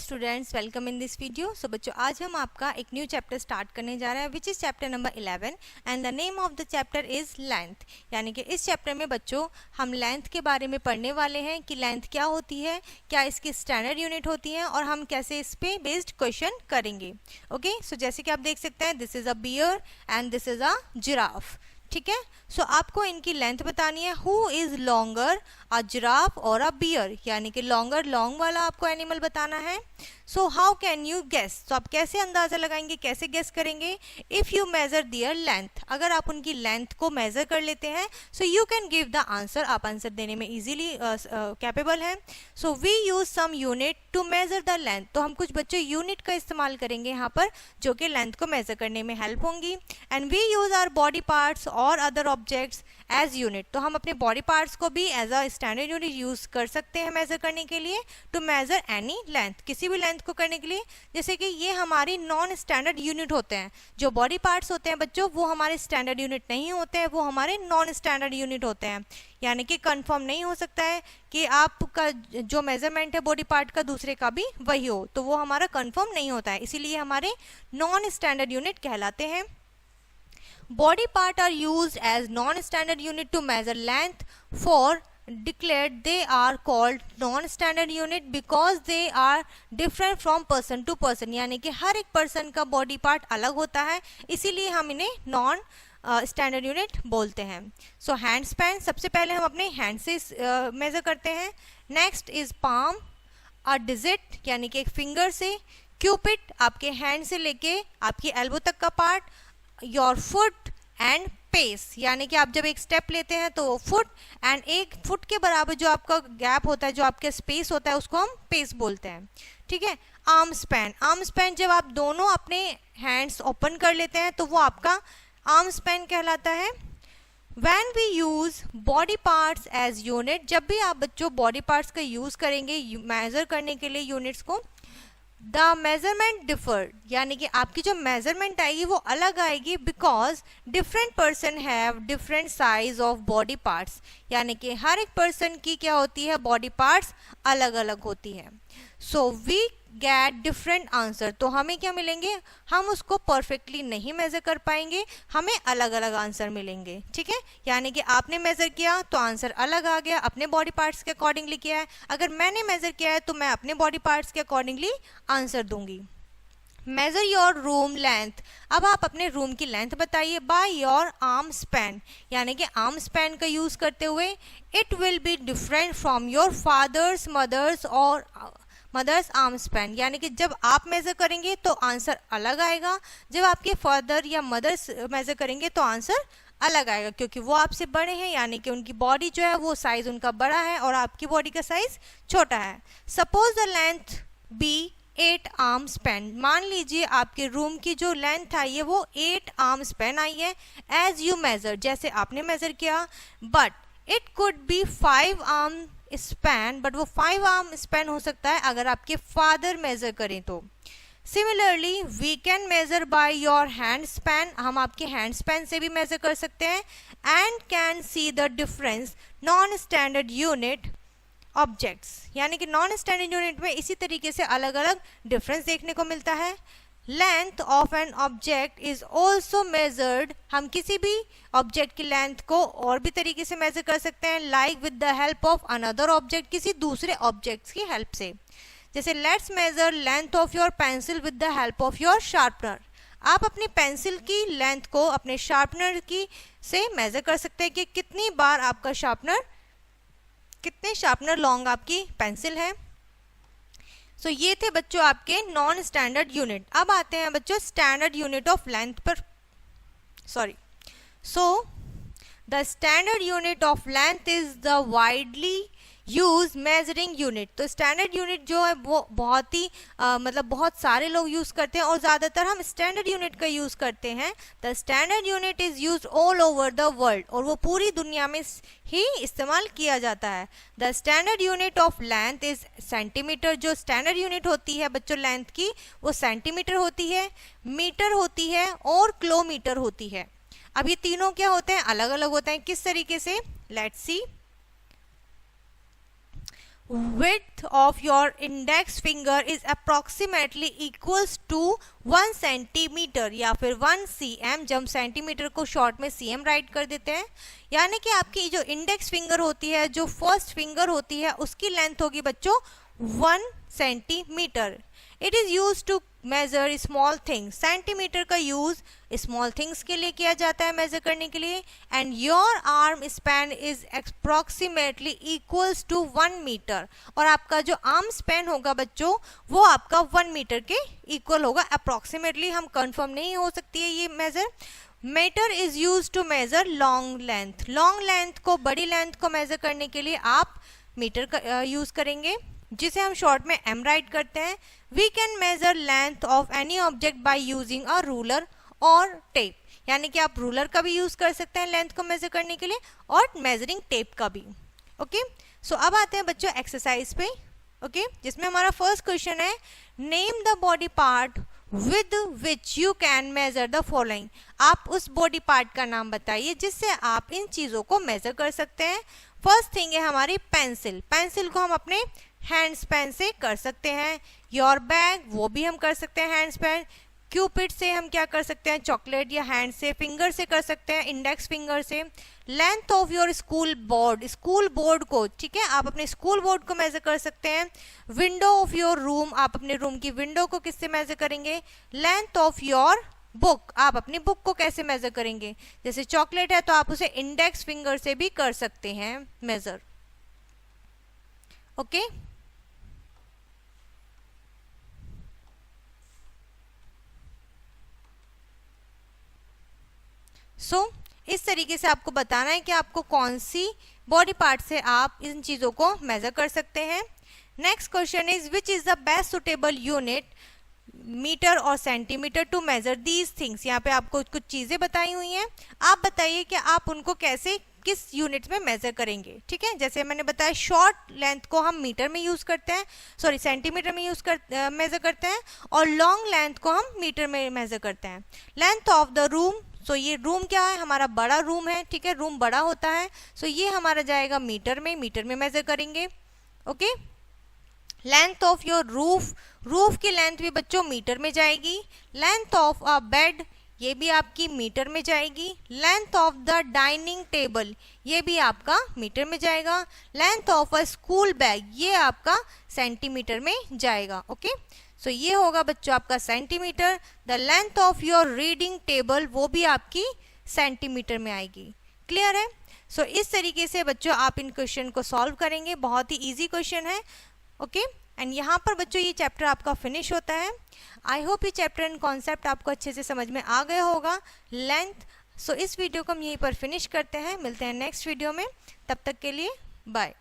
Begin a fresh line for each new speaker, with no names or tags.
Students, welcome in this video. So बच्चों, आज हम आपका एक न्यू चैप्टर स्टार्ट करने जा रहे हैं which is chapter number 11 and the name of the chapter is length. यानी कि इस चैप्टर में बच्चों हम लेंथ के बारे में पढ़ने वाले हैं कि लेंथ क्या होती है, क्या इसकी स्टैंडर्ड यूनिट होती है और हम कैसे इस पे बेस्ड क्वेश्चन करेंगे। ओके, सो जैसे कि आप देख सकते हैं, this is a bear and this is a giraffe. ठीक है, सो आपको इनकी लेंथ बतानी है। Who is longer, a giraffe और अ बियर, यानी कि लॉन्गर लॉन्ग वाला आपको एनिमल बताना है। So how can you guess, तो आप कैसे अंदाजा लगाएंगे, कैसे गेस करेंगे। If you measure their length, अगर आप उनकी लेंथ को मेजर कर लेते हैं, so you can give the answer, आप आंसर देने में इजीली कैपेबल हैं। So we use some unit to measure the length, तो हम कुछ बच्चों यूनिट का इस्तेमाल करेंगे यहाँ पर जो कि लेंथ को मेजर करने में हेल्प होंगी। And we use our body parts और अदर ऑब्जेक्ट्स एज यूनिट, तो हम अपने बॉडी पार्ट्स को भी as a standard unit use कर सकते हैं मेजर करने के लिए, टू मेजर एनी लेंथ, किसी भी लेंथ को करने के लिए। जैसे कि ये हमारी नॉन स्टैंडर्ड यूनिट होते हैं, जो बॉडी पार्ट्स होते हैं बच्चों वो हमारे स्टैंडर्ड यूनिट नहीं होते हैं, वो हमारे नॉन स्टैंडर्ड यूनिट होते हैं। यानी कि कंफर्म नहीं हो सकता है कि आपका जो मेजरमेंट है बॉडी पार्ट का दूसरे का भी वही हो, तो वो हमारा कंफर्म नहीं होता है, इसीलिए हमारे नॉन स्टैंडर्ड यूनिट कहलाते हैं। Body part are used as non-standard unit to measure length. For declared they are called non-standard unit because they are different from person to person, यानी कि हर एक पर्सन का बॉडी पार्ट अलग होता है, इसीलिए हम इन्हें नॉन स्टैंडर्ड यूनिट बोलते हैं। सो हैंड स्पैन, सबसे पहले हम अपने हैंड से मेजर करते हैं। Next is palm, a digit यानी कि एक फिंगर से। क्यूपिड आपके हैंड से लेके आपकी एल्बो तक का part. Your foot and pace, यानी कि आप जब एक स्टेप लेते हैं तो फुट एंड एक फुट के बराबर जो आपका गैप होता है, जो आपका स्पेस होता है, उसको हम पेस बोलते हैं। ठीक है, आर्म स्पैन, आर्म स्पैन जब आप दोनों अपने हैंड्स ओपन कर लेते हैं तो वो आपका आर्म स्पैन कहलाता है। When we use body parts as unit, जब भी आप बच्चों बॉडी पार्ट्स का यूज करेंगे मेजर करने के लिए यूनिट्स को, द मेजरमेंट डिफर, यानी कि आपकी जो मेजरमेंट आएगी वो अलग आएगी, because different person have different size of body parts, यानी कि हर एक पर्सन की क्या होती है, बॉडी पार्ट्स अलग अलग होती है। So we get different answer, तो हमें क्या मिलेंगे, हम उसको परफेक्टली नहीं मेजर कर पाएंगे, हमें अलग अलग आंसर मिलेंगे। ठीक है, यानी कि आपने मेजर किया तो आंसर अलग आ गया, अपने बॉडी पार्ट्स के अकॉर्डिंगली किया है। अगर मैंने मेजर किया है तो मैं अपने बॉडी पार्ट्स के अकॉर्डिंगली आंसर दूंगी। मेजर योर रूम लेंथ, अब आप अपने रूम की लेंथ बताइए बाय योर आर्म स्पैन, यानी कि आर्म स्पैन का यूज करते हुए। It will be different from your father's, mother's और मदर्स आर्म स्पैन, यानी कि जब आप मेजर करेंगे तो आंसर अलग आएगा, जब आपके फादर या मदर्स मेजर करेंगे तो आंसर अलग आएगा, क्योंकि वो आपसे बड़े हैं, यानी कि उनकी बॉडी जो है वो साइज उनका बड़ा है और आपकी बॉडी का साइज छोटा है। Suppose the length be 8 arm span, मान लीजिए आपके रूम की जो लेंथ आई है वो 8 आर्म स्पैन आई है एज यू मेजर, जैसे आपने मेजर किया। But it could be 5 arm span, but वो 5 आर्म स्पैन हो सकता है अगर आपके फादर मेजर करें तो। Similarly we can measure by your hand span, हम आपके हैंड स्पैन से भी मेजर कर सकते हैं। And can see the difference non standard unit objects, यानी कि नॉन स्टैंडर्ड यूनिट में इसी तरीके से अलग अलग डिफरेंस देखने को मिलता है। Length of an object is also measured, हम किसी भी ऑब्जेक्ट की लेंथ को और भी तरीके से मेजर कर सकते हैं, like with the help of another object, किसी दूसरे ऑब्जेक्ट्स की हेल्प से। जैसे let's major length of your pencil with the help of your sharpener, आप अपनी पेंसिल की लेंथ को अपने शार्पनर की से मेजर कर सकते हैं कि कितनी बार आपका शार्पनर, कितने शार्पनर लॉन्ग आपकी पेंसिल है। सो ये थे बच्चों आपके नॉन स्टैंडर्ड यूनिट। अब आते हैं बच्चों स्टैंडर्ड यूनिट ऑफ लेंथ पर, sorry. So the standard unit of length is the widely use measuring unit, तो स्टैंडर्ड यूनिट जो है वो बहुत ही मतलब बहुत सारे लोग यूज करते हैं और ज़्यादातर हम स्टैंडर्ड यूनिट का यूज करते हैं। The standard unit is use all over the world, और वो पूरी दुनिया में ही इस्तेमाल किया जाता है। The standard unit of length is centimetre, जो स्टैंडर्ड यूनिट होती है बच्चों लेंथ की वो सेंटीमीटर होती है, मीटर होती है और किलोमीटर होती है। अब ये तीनों क्या होते हैं, अलग अलग होते हैं। किस तरीके से, let's see. width of your index finger is approximately equals to 1 centimetre या फिर 1 cm, जब सेंटीमीटर को शॉर्ट में cm राइट कर देते हैं, यानी कि आपकी जो इंडेक्स फिंगर होती है, जो फर्स्ट फिंगर होती है, उसकी लेंथ होगी बच्चों 1 centimetre. It is use to measure small things, centimetre का यूज स्मॉल थिंग्स के लिए किया जाता है मेजर करने के लिए। And your arm span is approximately equals to 1 metre, और आपका जो आर्म स्पैन होगा बच्चों वो आपका 1 मीटर के इक्वल होगा। अप्रोक्सीमेटली हम कंफर्म नहीं हो सकती है ये measure. Metre is use to measure long length, long length को, बड़ी लेंथ को मेजर करने के लिए आप मीटर का यूज करेंगे, जिसे हम शॉर्ट में m राइट करते हैं। We can measure length of any object by using a ruler और टेप, यानी कि आप रूलर का भी यूज कर सकते हैं लेंथ को मेजर करने के लिए, और मेजरिंग टेप का भी। ओके, सो अब आते हैं बच्चों एक्सरसाइज पे। ओके, जिसमें हमारा फर्स्ट क्वेश्चन है, name the body part with which you can measure the following. आप उस बॉडी पार्ट का नाम बताइए जिससे आप इन चीजों को मेजर कर सकते हैं। फर्स्ट थिंग है हमारी पेंसिल, पेंसिल को हम अपने हैंड्स पेन से कर सकते हैं। योर बैग, वो भी हम कर सकते हैं हैंड्स पेन। क्यूपिड से हम क्या कर सकते हैं, चॉकलेट, या हैंड से, फिंगर से कर सकते हैं, इंडेक्स फिंगर से। Length of your school board, school board को, ठीक है, आप अपने स्कूल बोर्ड को मेजर कर सकते हैं। विंडो ऑफ योर रूम, आप अपने रूम की विंडो को किससे मेजर करेंगे। लेंथ ऑफ योर बुक, आप अपनी बुक को कैसे मेजर करेंगे, जैसे चॉकलेट है तो आप उसे इंडेक्स फिंगर से भी कर सकते हैं मेजर। ओके, इस तरीके से आपको बताना है कि आपको कौन सी बॉडी पार्ट से आप इन चीज़ों को मेजर कर सकते हैं। Next question is which is the best suitable unit, metre और centimetre, to measure these things. यहाँ पे आपको कुछ चीज़ें बताई हुई हैं, आप बताइए कि आप उनको कैसे, किस यूनिट में मेजर करेंगे। ठीक है, जैसे मैंने बताया शॉर्ट लेंथ को हम मीटर में यूज़ करते हैं, सॉरी सेंटीमीटर में मेजर करते हैं, और लॉन्ग लेंथ को हम मीटर में मेजर करते हैं। लेंथ ऑफ द रूम, सो ये रूम क्या है, हमारा बड़ा रूम है, ठीक है, रूम बड़ा होता है, सो ये हमारा जाएगा मीटर में, मीटर में मेजर करेंगे। Okay, length of your roof, roof की लेंथ भी बच्चों मीटर में जाएगी। लेंथ ऑफ अ बेड, ये भी आपकी मीटर में जाएगी। Length of the dining table, ये भी आपका मीटर में जाएगा। Length of a school bag, ये आपका सेंटीमीटर में जाएगा। ओके, सो ये होगा बच्चों आपका centimetre. The length of your reading table, वो भी आपकी सेंटीमीटर में आएगी। क्लियर है? सो इस तरीके से बच्चों आप इन क्वेश्चन को सॉल्व करेंगे, बहुत ही इजी क्वेश्चन है। ओके, एंड यहाँ पर बच्चों ये चैप्टर आपका फिनिश होता है। आई होप ये चैप्टर एंड कॉन्सेप्ट आपको अच्छे से समझ में आ गया होगा। लेंथ, सो इस वीडियो को हम यहीं पर फिनिश करते हैं, मिलते हैं नेक्स्ट वीडियो में, तब तक के लिए बाय।